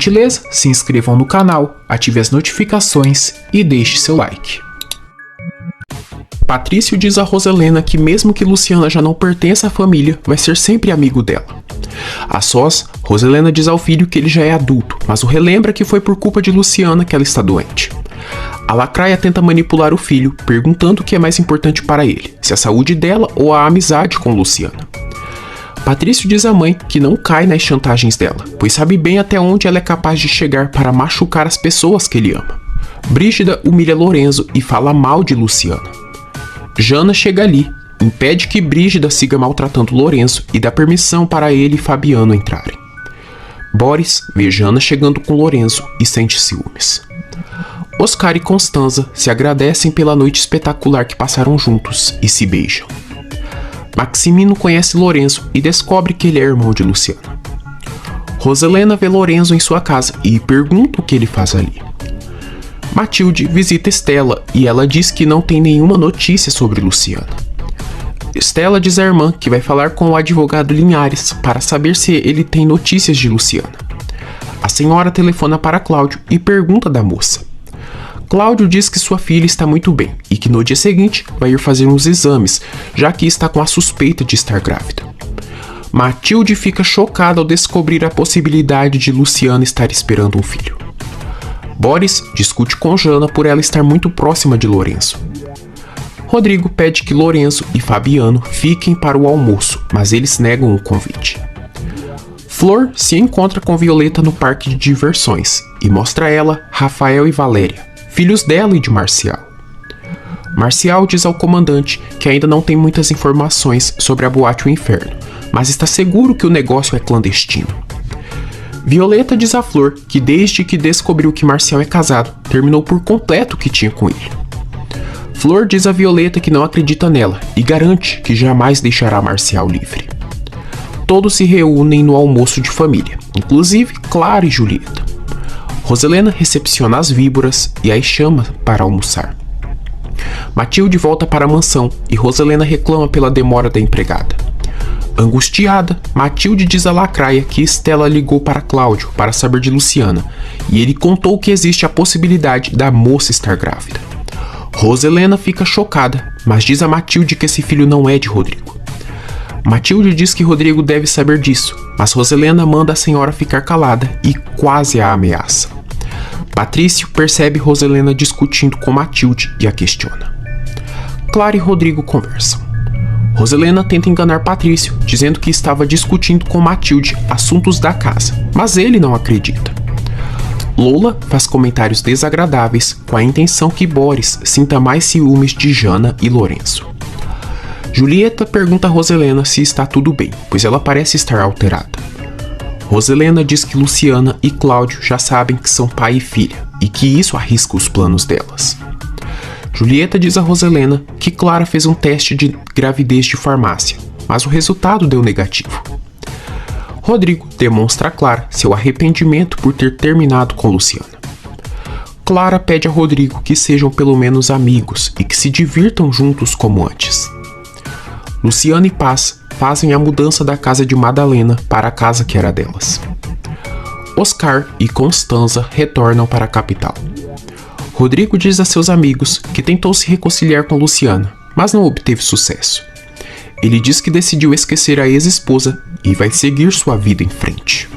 gentileza, se inscrevam no canal, ative as notificações e deixe seu like. Patrício diz a Roselena que mesmo que Luciana já não pertença à família, vai ser sempre amigo dela. A sós, Roselena diz ao filho que ele já é adulto, mas o relembra que foi por culpa de Luciana que ela está doente. A lacraia tenta manipular o filho, perguntando o que é mais importante para ele, se a saúde dela ou a amizade com Luciana. Patrício diz à mãe que não cai nas chantagens dela, pois sabe bem até onde ela é capaz de chegar para machucar as pessoas que ele ama. Brígida humilha Lorenzo e fala mal de Luciana. Jana chega ali, impede que Brígida siga maltratando Lorenzo e dá permissão para ele e Fabiano entrarem. Boris vê Jana chegando com Lorenzo e sente ciúmes. Oscar e Constanza se agradecem pela noite espetacular que passaram juntos e se beijam. Maximino conhece Lorenzo e descobre que ele é irmão de Luciana. Roselena vê Lorenzo em sua casa e pergunta o que ele faz ali. Matilde visita Estela e ela diz que não tem nenhuma notícia sobre Luciana. Estela diz à irmã que vai falar com o advogado Linhares para saber se ele tem notícias de Luciana. A senhora telefona para Cláudio e pergunta da moça. Cláudio diz que sua filha está muito bem e que no dia seguinte vai ir fazer uns exames, já que está com a suspeita de estar grávida. Matilde fica chocada ao descobrir a possibilidade de Luciana estar esperando um filho. Boris discute com Jana por ela estar muito próxima de Lorenzo. Rodrigo pede que Lorenzo e Fabiano fiquem para o almoço, mas eles negam o convite. Flor se encontra com Violeta no parque de diversões e mostra a ela Rafael e Valéria, filhos dela e de Marcial. Marcial diz ao comandante que ainda não tem muitas informações sobre a boate O Inferno, mas está seguro que o negócio é clandestino. Violeta diz a Flor que desde que descobriu que Marcial é casado, terminou por completo o que tinha com ele. Flor diz a Violeta que não acredita nela e garante que jamais deixará Marcial livre. Todos se reúnem no almoço de família, inclusive Clara e Julieta. Roselena recepciona as víboras e as chama para almoçar. Matilde volta para a mansão e Roselena reclama pela demora da empregada. Angustiada, Matilde diz a lacraia que Estela ligou para Cláudio para saber de Luciana e ele contou que existe a possibilidade da moça estar grávida. Roselena fica chocada, mas diz a Matilde que esse filho não é de Rodrigo. Matilde diz que Rodrigo deve saber disso, mas Roselena manda a senhora ficar calada e quase a ameaça. Patrício percebe Roselena discutindo com Matilde e a questiona. Clara e Rodrigo conversam. Roselena tenta enganar Patrício, dizendo que estava discutindo com Matilde assuntos da casa, mas ele não acredita. Lola faz comentários desagradáveis com a intenção que Boris sinta mais ciúmes de Jana e Lorenzo. Julieta pergunta a Roselena se está tudo bem, pois ela parece estar alterada. Roselena diz que Luciana e Cláudio já sabem que são pai e filha, e que isso arrisca os planos delas. Julieta diz a Roselena que Clara fez um teste de gravidez de farmácia, mas o resultado deu negativo. Rodrigo demonstra a Clara seu arrependimento por ter terminado com Luciana. Clara pede a Rodrigo que sejam pelo menos amigos e que se divirtam juntos como antes. Luciana e Paz fazem a mudança da casa de Madalena para a casa que era delas. Oscar e Constanza retornam para a capital. Rodrigo diz a seus amigos que tentou se reconciliar com Luciana, mas não obteve sucesso. Ele diz que decidiu esquecer a ex-esposa e vai seguir sua vida em frente.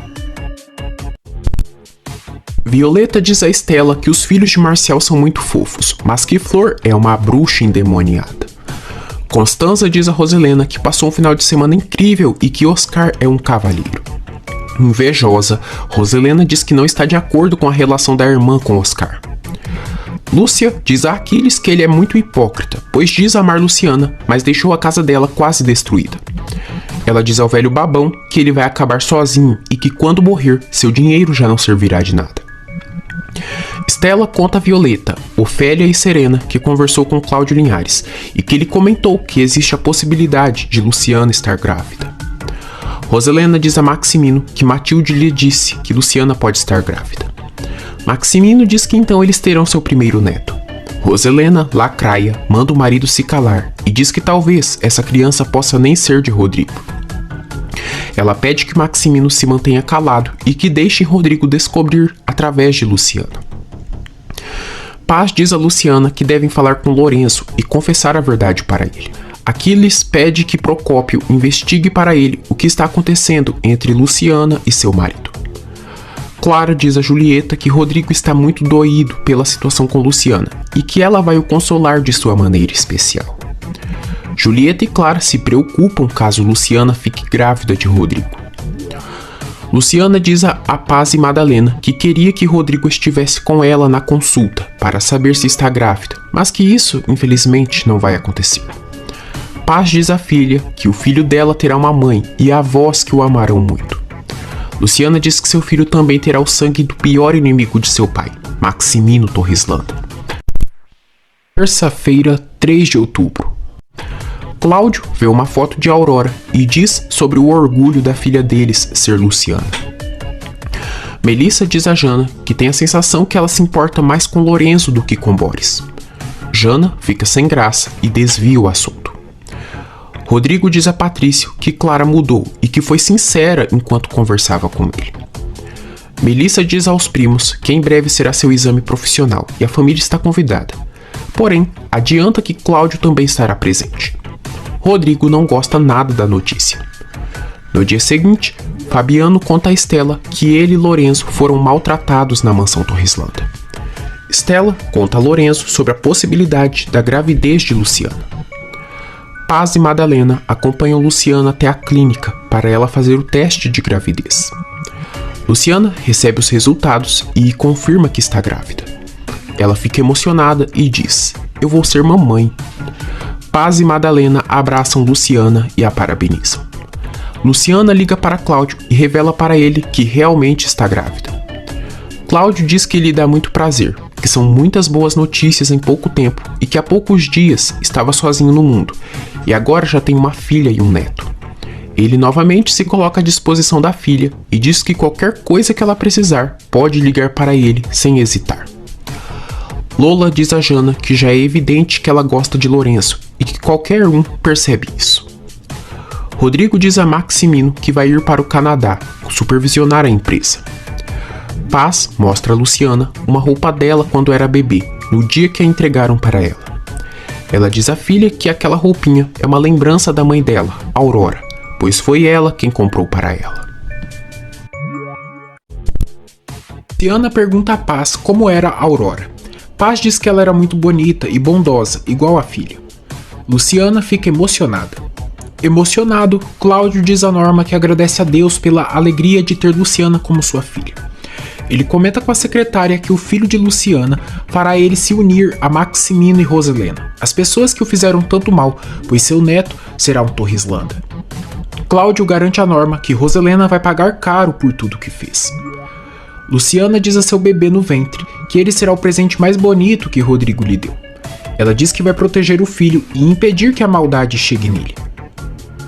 Violeta diz a Estela que os filhos de Marcial são muito fofos, mas que Flor é uma bruxa endemoniada. Constanza diz a Roselena que passou um final de semana incrível e que Oscar é um cavalheiro. Invejosa, Roselena diz que não está de acordo com a relação da irmã com Oscar. Lúcia diz a Aquiles que ele é muito hipócrita, pois diz amar Luciana, mas deixou a casa dela quase destruída. Ela diz ao velho babão que ele vai acabar sozinho e que quando morrer, seu dinheiro já não servirá de nada. Estela conta a Violeta, Ofélia e Serena que conversou com Cláudio Linhares e que ele comentou que existe a possibilidade de Luciana estar grávida. Roselena diz a Maximino que Matilde lhe disse que Luciana pode estar grávida. Maximino diz que então eles terão seu primeiro neto. Roselena, lacraia, manda o marido se calar e diz que talvez essa criança possa nem ser de Rodrigo. Ela pede que Maximino se mantenha calado e que deixe Rodrigo descobrir através de Luciana. Paz diz a Luciana que devem falar com Lorenzo e confessar a verdade para ele. Aquiles pede que Procópio investigue para ele o que está acontecendo entre Luciana e seu marido. Clara diz a Julieta que Rodrigo está muito doído pela situação com Luciana e que ela vai o consolar de sua maneira especial. Julieta e Clara se preocupam caso Luciana fique grávida de Rodrigo. Luciana diz a Paz e Madalena que queria que Rodrigo estivesse com ela na consulta para saber se está grávida, mas que isso, infelizmente, não vai acontecer. Paz diz à filha que o filho dela terá uma mãe e avós que o amarão muito. Luciana diz que seu filho também terá o sangue do pior inimigo de seu pai, Maximino Torreslanda. Terça-feira, 3 de outubro. Cláudio vê uma foto de Aurora e diz sobre o orgulho da filha deles ser Luciana. Melissa diz a Jana que tem a sensação que ela se importa mais com Lorenzo do que com Boris. Jana fica sem graça e desvia o assunto. Rodrigo diz a Patrício que Clara mudou e que foi sincera enquanto conversava com ele. Melissa diz aos primos que em breve será seu exame profissional e a família está convidada. Porém, adianta que Cláudio também estará presente. Rodrigo não gosta nada da notícia. No dia seguinte, Fabiano conta a Estela que ele e Lorenzo foram maltratados na mansão Torreslanda. Estela conta a Lorenzo sobre a possibilidade da gravidez de Luciana. Paz e Madalena acompanham Luciana até a clínica para ela fazer o teste de gravidez. Luciana recebe os resultados e confirma que está grávida. Ela fica emocionada e diz: "Eu vou ser mamãe." Paz e Madalena abraçam Luciana e a parabenizam. Luciana liga para Cláudio e revela para ele que realmente está grávida. Cláudio diz que lhe dá muito prazer, que são muitas boas notícias em pouco tempo e que há poucos dias estava sozinho no mundo e agora já tem uma filha e um neto. Ele novamente se coloca à disposição da filha e diz que qualquer coisa que ela precisar pode ligar para ele sem hesitar. Lola diz a Jana que já é evidente que ela gosta de Lorenzo e que qualquer um percebe isso. Rodrigo diz a Maximino que vai ir para o Canadá supervisionar a empresa. Paz mostra a Luciana uma roupa dela quando era bebê, no dia que a entregaram para ela. Ela diz à filha que aquela roupinha é uma lembrança da mãe dela, Aurora, pois foi ela quem comprou para ela. Luciana pergunta a Paz como era a Aurora. Paz diz que ela era muito bonita e bondosa, igual a filha. Luciana fica emocionada. Emocionado, Cláudio diz a Norma que agradece a Deus pela alegria de ter Luciana como sua filha. Ele comenta com a secretária que o filho de Luciana fará ele se unir a Maximino e Roselena, as pessoas que o fizeram tanto mal, pois seu neto será um Torreslanda. Cláudio garante a Norma que Roselena vai pagar caro por tudo que fez. Luciana diz a seu bebê no ventre que ele será o presente mais bonito que Rodrigo lhe deu. Ela diz que vai proteger o filho e impedir que a maldade chegue nele.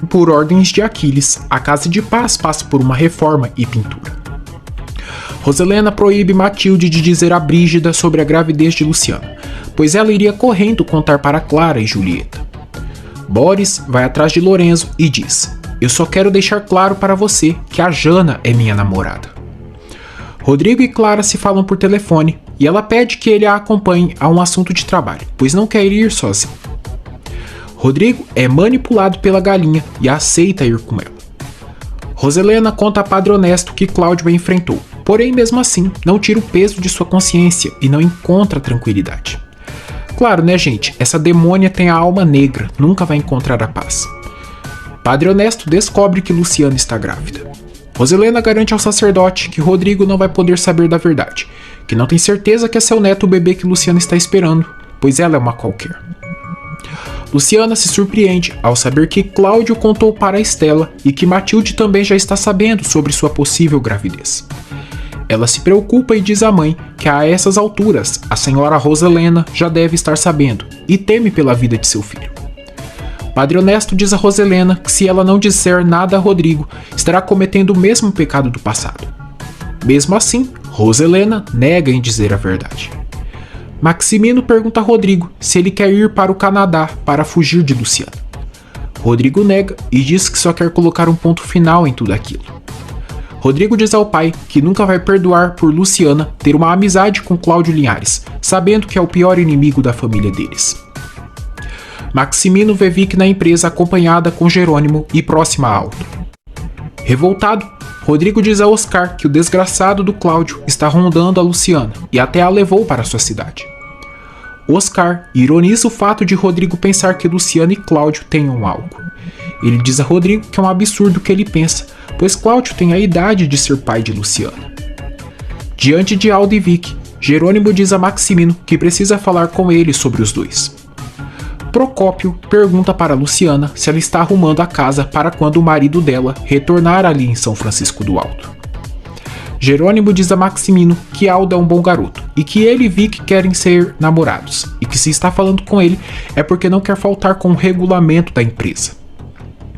Por ordens de Aquiles, a Casa de Paz passa por uma reforma e pintura. Roselena proíbe Matilde de dizer a Brígida sobre a gravidez de Luciana, pois ela iria correndo contar para Clara e Julieta. Boris vai atrás de Lorenzo e diz: "Eu só quero deixar claro para você que a Jana é minha namorada." Rodrigo e Clara se falam por telefone e ela pede que ele a acompanhe a um assunto de trabalho, pois não quer ir sozinho. Rodrigo é manipulado pela galinha e aceita ir com ela. Roselena conta a Padre Honesto que Cláudio a enfrentou, porém mesmo assim não tira o peso de sua consciência e não encontra tranquilidade. Claro, né, gente? Essa demônia tem a alma negra, nunca vai encontrar a paz. Padre Honesto descobre que Luciana está grávida. Roselena garante ao sacerdote que Rodrigo não vai poder saber da verdade, que não tem certeza que é seu neto o bebê que Luciana está esperando, pois ela é uma qualquer. Luciana se surpreende ao saber que Cláudio contou para Estela e que Matilde também já está sabendo sobre sua possível gravidez. Ela se preocupa e diz à mãe que a essas alturas a senhora Roselena já deve estar sabendo e teme pela vida de seu filho. Padre Honesto diz a Roselena que se ela não disser nada a Rodrigo, estará cometendo o mesmo pecado do passado. Mesmo assim, Roselena nega em dizer a verdade. Maximino pergunta a Rodrigo se ele quer ir para o Canadá para fugir de Luciana. Rodrigo nega e diz que só quer colocar um ponto final em tudo aquilo. Rodrigo diz ao pai que nunca vai perdoar por Luciana ter uma amizade com Cláudio Linhares, sabendo que é o pior inimigo da família deles. Maximino vê Vicky na empresa acompanhada com Jerônimo e próxima a Aldo. Revoltado, Rodrigo diz a Oscar que o desgraçado do Cláudio está rondando a Luciana e até a levou para sua cidade. Oscar ironiza o fato de Rodrigo pensar que Luciana e Cláudio tenham algo. Ele diz a Rodrigo que é um absurdo o que ele pensa, pois Cláudio tem a idade de ser pai de Luciana. Diante de Aldo e Vicky, Jerônimo diz a Maximino que precisa falar com ele sobre os dois. Procópio pergunta para Luciana se ela está arrumando a casa para quando o marido dela retornar ali em São Francisco do Alto. Jerônimo diz a Maximino que Aldo é um bom garoto e que ele e Vicky querem ser namorados e que se está falando com ele é porque não quer faltar com o regulamento da empresa.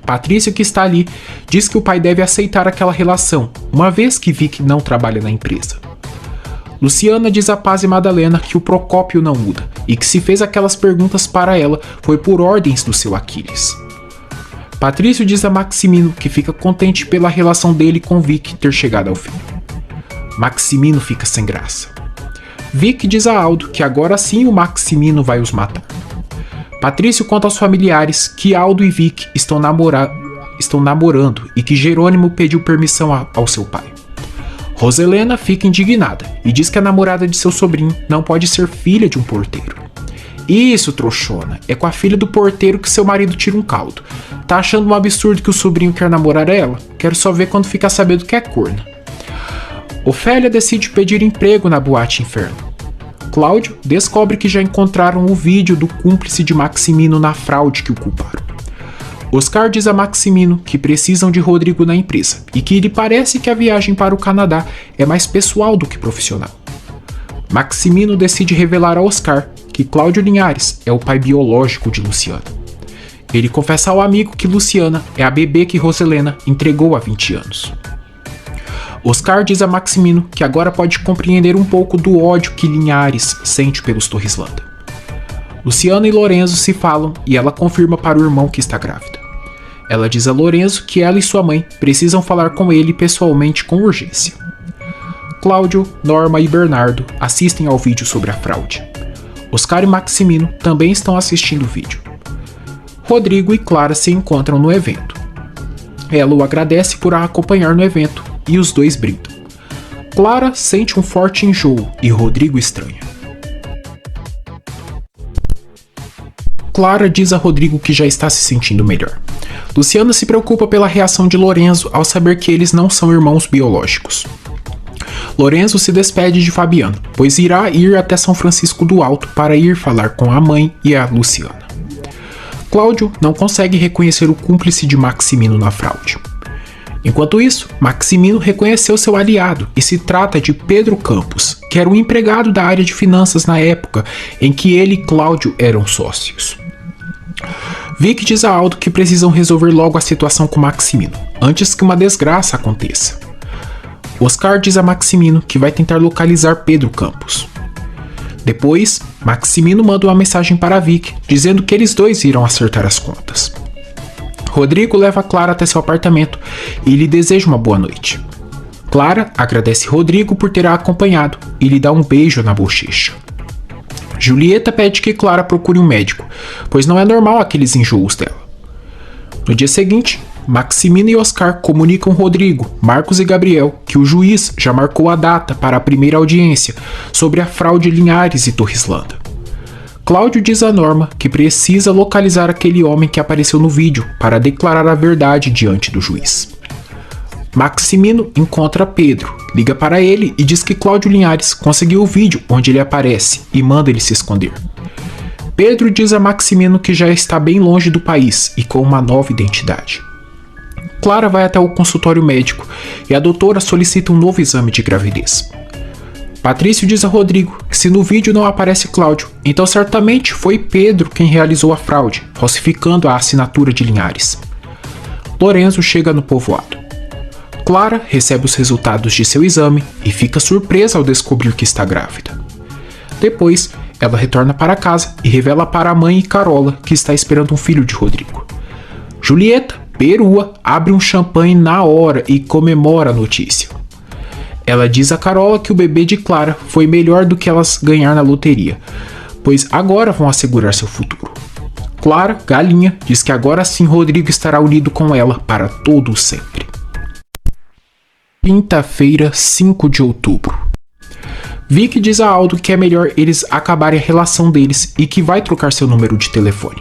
Patrício, que está ali, diz que o pai deve aceitar aquela relação, uma vez que Vicky não trabalha na empresa. Luciana diz a Paz e Madalena que o Procópio não muda e que se fez aquelas perguntas para ela foi por ordens do seu Aquiles. Patrício diz a Maximino que fica contente pela relação dele com Vicky ter chegado ao fim. Maximino fica sem graça. Vicky diz a Aldo que agora sim o Maximino vai os matar. Patrício conta aos familiares que Aldo e Vicky estão namorando e que Jerônimo pediu permissão ao seu pai. Roselena fica indignada e diz que a namorada de seu sobrinho não pode ser filha de um porteiro. Isso, trouxona, é com a filha do porteiro que seu marido tira um caldo. Tá achando um absurdo que o sobrinho quer namorar ela? Quero só ver quando ficar sabendo que é corna. Ofélia decide pedir emprego na Boate Inferno. Cláudio descobre que já encontraram o vídeo do cúmplice de Maximino na fraude que o culparam. Oscar diz a Maximino que precisam de Rodrigo na empresa e que lhe parece que a viagem para o Canadá é mais pessoal do que profissional. Maximino decide revelar a Oscar que Cláudio Linhares é o pai biológico de Luciana. Ele confessa ao amigo que Luciana é a bebê que Roselena entregou há 20 anos. Oscar diz a Maximino que agora pode compreender um pouco do ódio que Linhares sente pelos Torrislanda. Luciana e Lorenzo se falam e ela confirma para o irmão que está grávida. Ela diz a Lorenzo que ela e sua mãe precisam falar com ele pessoalmente com urgência. Cláudio, Norma e Bernardo assistem ao vídeo sobre a fraude. Oscar e Maximino também estão assistindo o vídeo. Rodrigo e Clara se encontram no evento. Ela o agradece por a acompanhar no evento e os dois brindam. Clara sente um forte enjoo e Rodrigo estranha. Clara diz a Rodrigo que já está se sentindo melhor. Luciana se preocupa pela reação de Lorenzo ao saber que eles não são irmãos biológicos. Lorenzo se despede de Fabiano, pois irá ir até São Francisco do Alto para ir falar com a mãe e a Luciana. Cláudio não consegue reconhecer o cúmplice de Maximino na fraude. Enquanto isso, Maximino reconheceu seu aliado e se trata de Pedro Campos, que era um empregado da área de finanças na época em que ele e Cláudio eram sócios. Vicky diz a Aldo que precisam resolver logo a situação com Maximino, antes que uma desgraça aconteça. Oscar diz a Maximino que vai tentar localizar Pedro Campos. Depois, Maximino manda uma mensagem para Vicky, dizendo que eles dois irão acertar as contas. Rodrigo leva Clara até seu apartamento e lhe deseja uma boa noite. Clara agradece Rodrigo por ter a acompanhado e lhe dá um beijo na bochecha. Julieta pede que Clara procure um médico, pois não é normal aqueles enjoos dela. No dia seguinte, Maximino e Oscar comunicam Rodrigo, Marcos e Gabriel que o juiz já marcou a data para a primeira audiência sobre a fraude Linhares e Torrislanda. Cláudio diz a Norma que precisa localizar aquele homem que apareceu no vídeo para declarar a verdade diante do juiz. Maximino encontra Pedro, liga para ele e diz que Cláudio Linhares conseguiu o vídeo onde ele aparece e manda ele se esconder. Pedro diz a Maximino que já está bem longe do país e com uma nova identidade. Clara vai até o consultório médico e a doutora solicita um novo exame de gravidez. Patrício diz a Rodrigo que se no vídeo não aparece Cláudio, então certamente foi Pedro quem realizou a fraude, falsificando a assinatura de Linhares. Lorenzo chega no povoado. Clara recebe os resultados de seu exame e fica surpresa ao descobrir que está grávida. Depois, ela retorna para casa e revela para a mãe e Carola que está esperando um filho de Rodrigo. Julieta, perua, abre um champanhe na hora e comemora a notícia. Ela diz a Carola que o bebê de Clara foi melhor do que elas ganhar na loteria, pois agora vão assegurar seu futuro. Clara, galinha, diz que agora sim Rodrigo estará unido com ela para todo o sempre. Quinta-feira, 5 de outubro. Vicky diz a Aldo que é melhor eles acabarem a relação deles e que vai trocar seu número de telefone.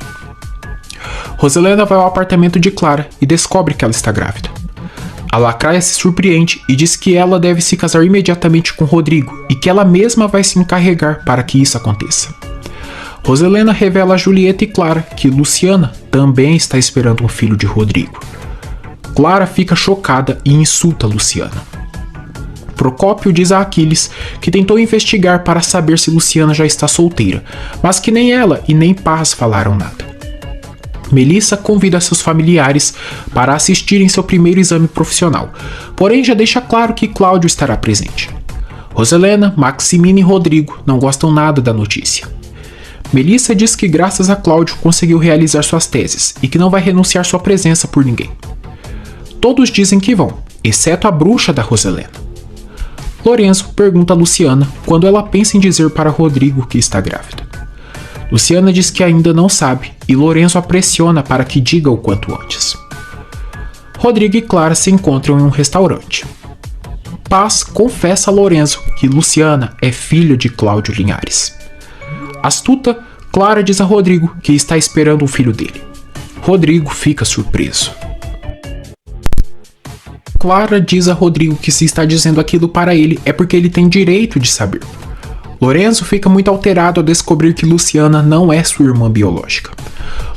Roselena vai ao apartamento de Clara e descobre que ela está grávida. A lacraia se surpreende e diz que ela deve se casar imediatamente com Rodrigo e que ela mesma vai se encarregar para que isso aconteça. Roselena revela a Julieta e Clara que Luciana também está esperando um filho de Rodrigo. Clara fica chocada e insulta Luciana. Procópio diz a Aquiles que tentou investigar para saber se Luciana já está solteira, mas que nem ela e nem Paz falaram nada. Melissa convida seus familiares para assistirem seu primeiro exame profissional, porém já deixa claro que Cláudio estará presente. Roselena, Maximina e Rodrigo não gostam nada da notícia. Melissa diz que graças a Cláudio conseguiu realizar suas teses e que não vai renunciar sua presença por ninguém. Todos dizem que vão, exceto a bruxa da Roselena. Lorenzo pergunta a Luciana quando ela pensa em dizer para Rodrigo que está grávida. Luciana diz que ainda não sabe e Lorenzo a pressiona para que diga o quanto antes. Rodrigo e Clara se encontram em um restaurante. Paz confessa a Lorenzo que Luciana é filha de Cláudio Linhares. Astuta, Clara diz a Rodrigo que está esperando o filho dele. Rodrigo fica surpreso. Clara diz a Rodrigo que se está dizendo aquilo para ele é porque ele tem direito de saber. Lorenzo fica muito alterado ao descobrir que Luciana não é sua irmã biológica.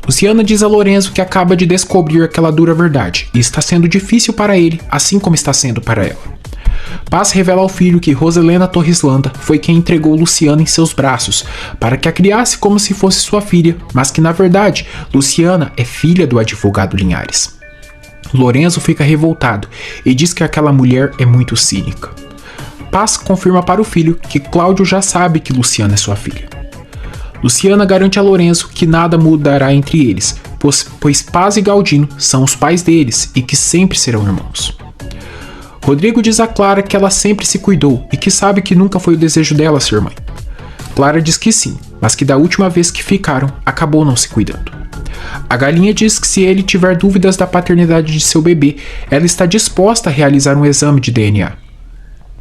Luciana diz a Lorenzo que acaba de descobrir aquela dura verdade e está sendo difícil para ele, assim como está sendo para ela. Paz revela ao filho que Roselena Torres Landa foi quem entregou Luciana em seus braços para que a criasse como se fosse sua filha, mas que na verdade Luciana é filha do advogado Linhares. Lorenzo fica revoltado e diz que aquela mulher é muito cínica. Paz confirma para o filho que Cláudio já sabe que Luciana é sua filha. Luciana garante a Lorenzo que nada mudará entre eles, pois Paz e Galdino são os pais deles e que sempre serão irmãos. Rodrigo diz a Clara que ela sempre se cuidou e que sabe que nunca foi o desejo dela ser mãe. Clara diz que sim, mas que da última vez que ficaram, acabou não se cuidando. A galinha diz que se ele tiver dúvidas da paternidade de seu bebê, ela está disposta a realizar um exame de DNA.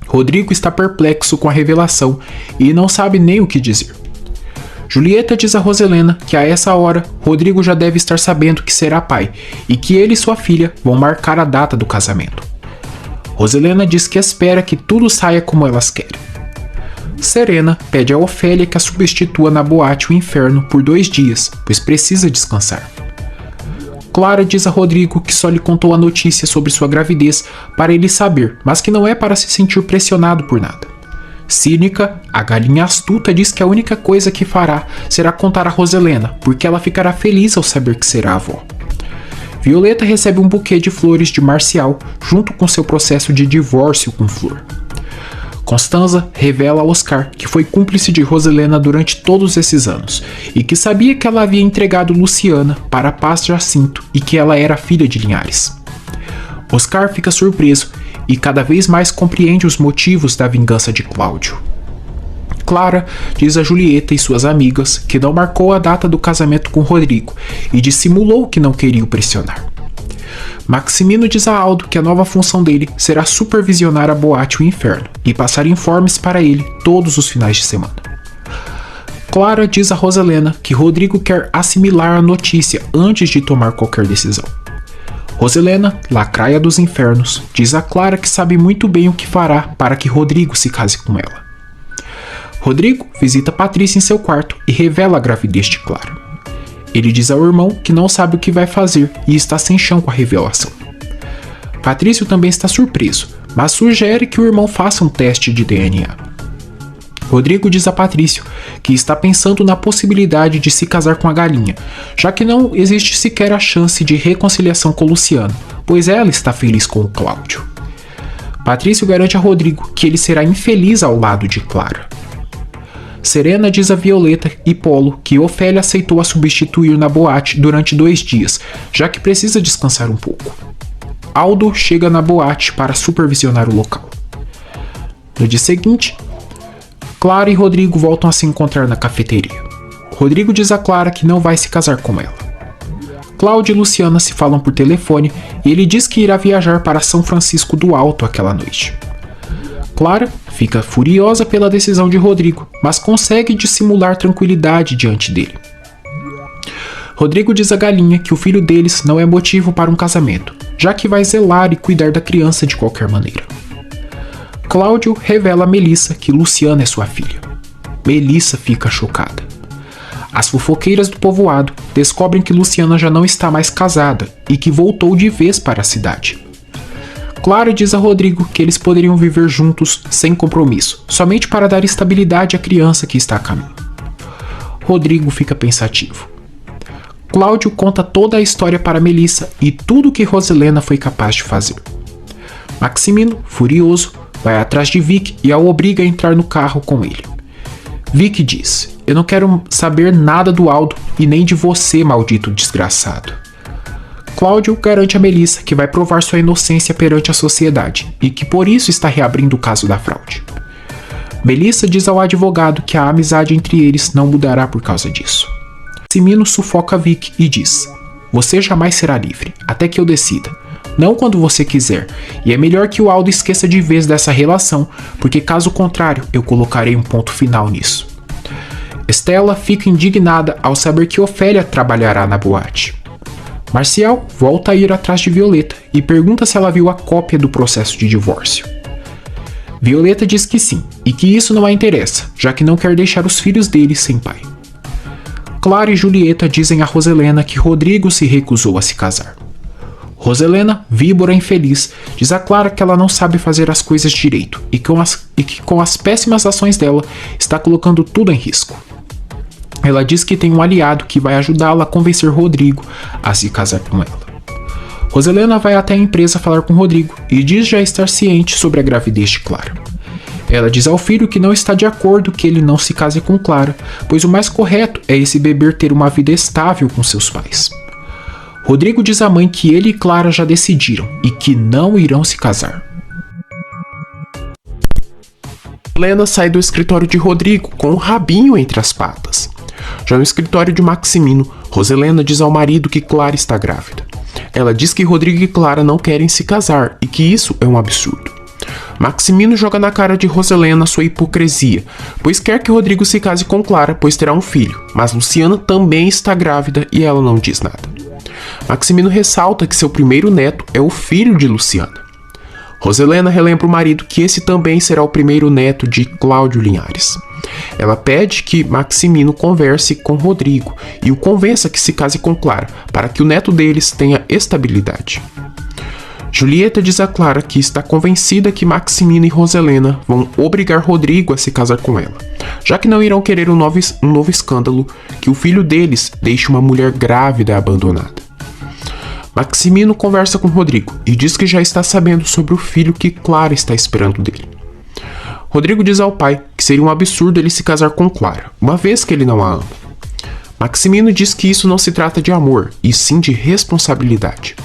Rodrigo está perplexo com a revelação e não sabe nem o que dizer. Julieta diz a Roselena que a essa hora, Rodrigo já deve estar sabendo que será pai e que ele e sua filha vão marcar a data do casamento. Roselena diz que espera que tudo saia como elas querem. Serena pede a Ofélia que a substitua na boate O Inferno por 2 dias, pois precisa descansar. Clara diz a Rodrigo que só lhe contou a notícia sobre sua gravidez para ele saber, mas que não é para se sentir pressionado por nada. Cínica, a galinha astuta diz que a única coisa que fará será contar a Roselena, porque ela ficará feliz ao saber que será avó. Violeta recebe um buquê de flores de Marcial junto com seu processo de divórcio com Flor. Constanza revela a Oscar que foi cúmplice de Roselena durante todos esses anos e que sabia que ela havia entregado Luciana para Paz Jacinto e que ela era filha de Linhares. Oscar fica surpreso e cada vez mais compreende os motivos da vingança de Cláudio. Clara diz a Julieta e suas amigas que não marcou a data do casamento com Rodrigo e dissimulou que não queria o pressionar. Maximino diz a Aldo que a nova função dele será supervisionar a boate O Inferno e passar informes para ele todos os finais de semana. Clara diz a Roselena que Rodrigo quer assimilar a notícia antes de tomar qualquer decisão. Roselena, lacraia dos infernos, diz a Clara que sabe muito bem o que fará para que Rodrigo se case com ela. Rodrigo visita Patrícia em seu quarto e revela a gravidez de Clara. Ele diz ao irmão que não sabe o que vai fazer e está sem chão com a revelação. Patrício também está surpreso, mas sugere que o irmão faça um teste de DNA. Rodrigo diz a Patrício que está pensando na possibilidade de se casar com a galinha, já que não existe sequer a chance de reconciliação com Luciano, pois ela está feliz com o Cláudio. Patrício garante a Rodrigo que ele será infeliz ao lado de Clara. Serena diz a Violeta e Polo que Ofélia aceitou a substituir na boate durante 2 dias, já que precisa descansar um pouco. Aldo chega na boate para supervisionar o local. No dia seguinte, Clara e Rodrigo voltam a se encontrar na cafeteria. Rodrigo diz a Clara que não vai se casar com ela. Cláudia e Luciana se falam por telefone e ele diz que irá viajar para São Francisco do Alto aquela noite. Clara fica furiosa pela decisão de Rodrigo, mas consegue dissimular tranquilidade diante dele. Rodrigo diz a Galinha que o filho deles não é motivo para um casamento, já que vai zelar e cuidar da criança de qualquer maneira. Cláudio revela a Melissa que Luciana é sua filha. Melissa fica chocada. As fofoqueiras do povoado descobrem que Luciana já não está mais casada e que voltou de vez para a cidade. Clara diz a Rodrigo que eles poderiam viver juntos sem compromisso, somente para dar estabilidade à criança que está a caminho. Rodrigo fica pensativo. Cláudio conta toda a história para Melissa e tudo o que Roselena foi capaz de fazer. Maximino, furioso, vai atrás de Vic e a obriga a entrar no carro com ele. Vic diz: "Eu não quero saber nada do Aldo e nem de você, maldito desgraçado." Cláudio garante a Melissa que vai provar sua inocência perante a sociedade e que por isso está reabrindo o caso da fraude. Melissa diz ao advogado que a amizade entre eles não mudará por causa disso. Maximino sufoca Vic e diz: "Você jamais será livre, até que eu decida. Não quando você quiser, e é melhor que o Aldo esqueça de vez dessa relação, porque caso contrário, eu colocarei um ponto final nisso." Estela fica indignada ao saber que Ofélia trabalhará na boate. Marcial volta a ir atrás de Violeta e pergunta se ela viu a cópia do processo de divórcio. Violeta diz que sim, e que isso não a interessa, já que não quer deixar os filhos dele sem pai. Clara e Julieta dizem a Roselena que Rodrigo se recusou a se casar. Roselena, víbora infeliz, diz a Clara que ela não sabe fazer as coisas direito e que com as péssimas ações dela está colocando tudo em risco. Ela diz que tem um aliado que vai ajudá-la a convencer Rodrigo a se casar com ela. Roselena vai até a empresa falar com Rodrigo e diz já estar ciente sobre a gravidez de Clara. Ela diz ao filho que não está de acordo que ele não se case com Clara, pois o mais correto é esse bebê ter uma vida estável com seus pais. Rodrigo diz à mãe que ele e Clara já decidiram e que não irão se casar. Helena sai do escritório de Rodrigo com o rabinho entre as patas. Já no escritório de Maximino, Roselena diz ao marido que Clara está grávida. Ela diz que Rodrigo e Clara não querem se casar e que isso é um absurdo. Maximino joga na cara de Roselena sua hipocrisia, pois quer que Rodrigo se case com Clara, pois terá um filho, mas Luciana também está grávida e ela não diz nada. Maximino ressalta que seu primeiro neto é o filho de Luciana. Roselena relembra o marido que esse também será o primeiro neto de Cláudio Linhares. Ela pede que Maximino converse com Rodrigo e o convença que se case com Clara, para que o neto deles tenha estabilidade. Julieta diz a Clara que está convencida que Maximino e Roselena vão obrigar Rodrigo a se casar com ela, já que não irão querer um novo escândalo que o filho deles deixe uma mulher grávida abandonada. Maximino conversa com Rodrigo e diz que já está sabendo sobre o filho que Clara está esperando dele. Rodrigo diz ao pai que seria um absurdo ele se casar com Clara, uma vez que ele não a ama. Maximino diz que isso não se trata de amor, e sim de responsabilidade.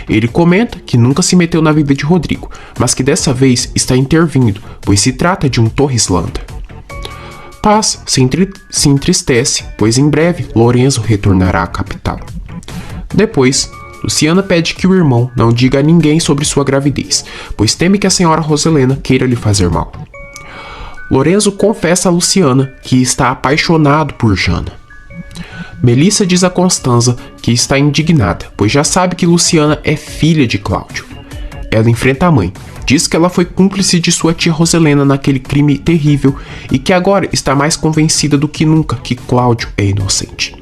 Ele comenta que nunca se meteu na vida de Rodrigo, mas que dessa vez está intervindo, pois se trata de um Torres Landa. Paz se entristece, pois em breve Lorenzo retornará à capital. Depois, Luciana pede que o irmão não diga a ninguém sobre sua gravidez, pois teme que a senhora Roselena queira lhe fazer mal. Lorenzo confessa a Luciana que está apaixonado por Jana. Melissa diz a Constanza que está indignada, pois já sabe que Luciana é filha de Cláudio. Ela enfrenta a mãe, diz que ela foi cúmplice de sua tia Roselena naquele crime terrível e que agora está mais convencida do que nunca que Cláudio é inocente.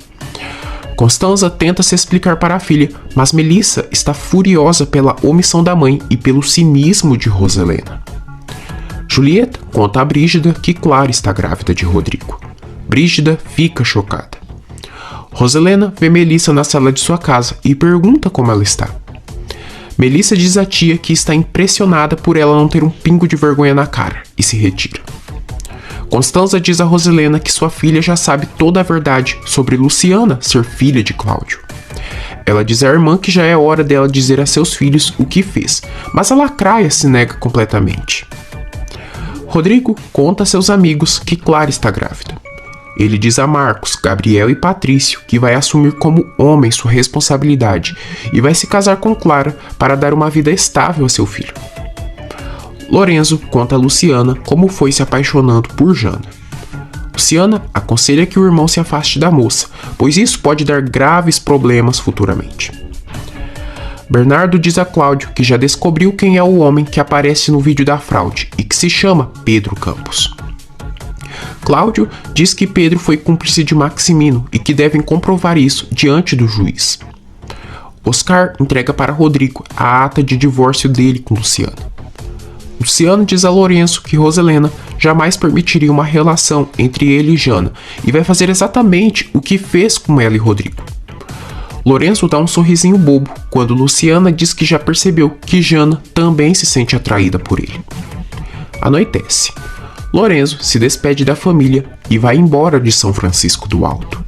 Constanza tenta se explicar para a filha, mas Melissa está furiosa pela omissão da mãe e pelo cinismo de Roselena. Julieta conta a Brígida que Clara está grávida de Rodrigo. Brígida fica chocada. Roselena vê Melissa na sala de sua casa e pergunta como ela está. Melissa diz à tia que está impressionada por ela não ter um pingo de vergonha na cara e se retira. Constanza diz a Roselena que sua filha já sabe toda a verdade sobre Luciana ser filha de Cláudio. Ela diz à irmã que já é hora dela dizer a seus filhos o que fez, mas a lacraia se nega completamente. Rodrigo conta a seus amigos que Clara está grávida. Ele diz a Marcos, Gabriel e Patrício que vai assumir como homem sua responsabilidade e vai se casar com Clara para dar uma vida estável a seu filho. Lorenzo conta a Luciana como foi se apaixonando por Jana. Luciana aconselha que o irmão se afaste da moça, pois isso pode dar graves problemas futuramente. Bernardo diz a Cláudio que já descobriu quem é o homem que aparece no vídeo da fraude e que se chama Pedro Campos. Cláudio diz que Pedro foi cúmplice de Maximino e que devem comprovar isso diante do juiz. Oscar entrega para Rodrigo a ata de divórcio dele com Luciana. Luciano diz a Lourenço que Roselena jamais permitiria uma relação entre ele e Jana e vai fazer exatamente o que fez com ela e Rodrigo. Lourenço dá um sorrisinho bobo quando Luciana diz que já percebeu que Jana também se sente atraída por ele. Anoitece. Lourenço se despede da família e vai embora de São Francisco do Alto.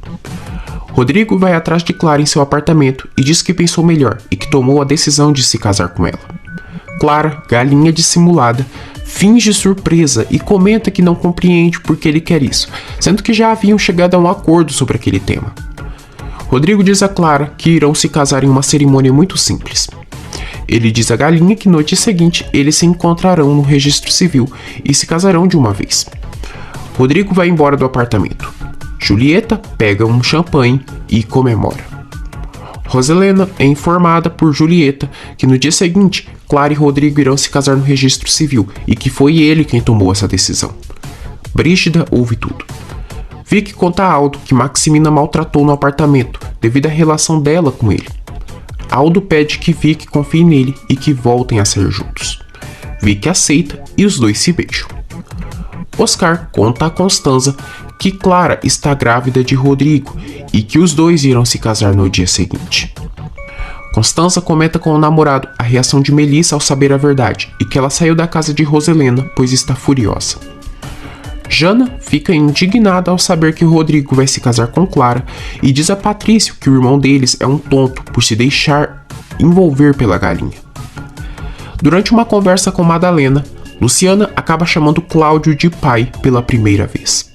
Rodrigo vai atrás de Clara em seu apartamento e diz que pensou melhor e que tomou a decisão de se casar com ela. Clara, galinha dissimulada, finge surpresa e comenta que não compreende por que ele quer isso, sendo que já haviam chegado a um acordo sobre aquele tema. Rodrigo diz a Clara que irão se casar em uma cerimônia muito simples. Ele diz a galinha que noite seguinte eles se encontrarão no registro civil e se casarão de uma vez. Rodrigo vai embora do apartamento. Julieta pega um champanhe e comemora. Roselena é informada por Julieta que no dia seguinte Clara e Rodrigo irão se casar no registro civil e que foi ele quem tomou essa decisão. Brígida ouve tudo. Vicky conta a Aldo que Maximina maltratou no apartamento devido à relação dela com ele. Aldo pede que Vicky confie nele e que voltem a ser juntos. Vicky aceita e os dois se beijam. Oscar conta a Constanza que Clara está grávida de Rodrigo e que os dois irão se casar no dia seguinte. Constanza comenta com o namorado a reação de Melissa ao saber a verdade e que ela saiu da casa de Roselena pois está furiosa. Jana fica indignada ao saber que Rodrigo vai se casar com Clara e diz a Patrício que o irmão deles é um tonto por se deixar envolver pela galinha. Durante uma conversa com Madalena, Luciana acaba chamando Cláudio de pai pela primeira vez.